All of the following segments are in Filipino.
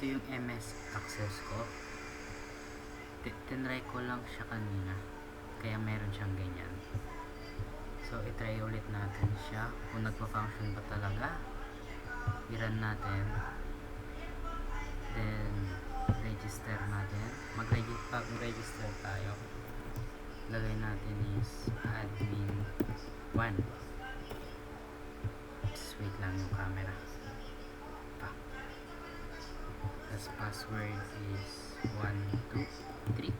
ito yung MS Access ko. Tinry ko lang siya kanina, kaya meron siyang ganyan. So itry ulit natin siya kung nagpa-function ba talaga. I-run natin, then register natin. Mag-register tayo. Lagay natin is admin 1. Just wait lang yung camera pa. As password is 1, 2, 3,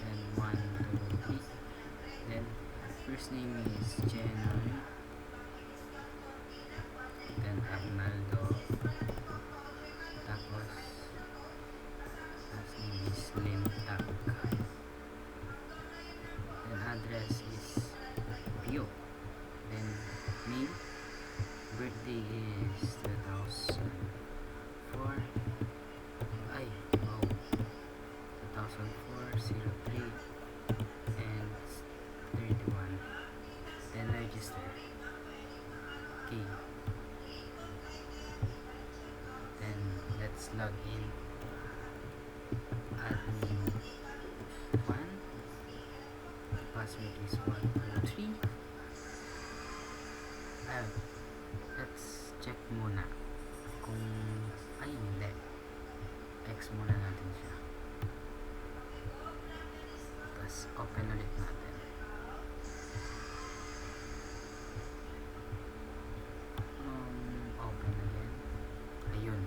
then 1, 2, 3, then first name is Jenoy, then Arnaldo, tapos last name is Lintak, then address is Pio, then mail, birthday is 2004, ay wow, 2004, 03, and 31, then register. Okay, then let's log in. Admin 1, password is 123. Let's check muna kung hindi, X muna natin siya, tapos open ulit natin. Open again. Ayun,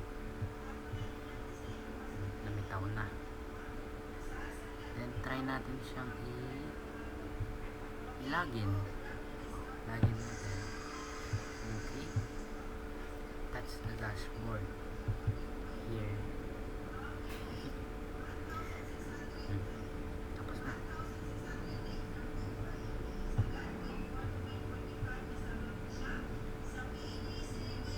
namitaw na. Then try natin siyang i-login. Login natin. Okay, that's the dashboard.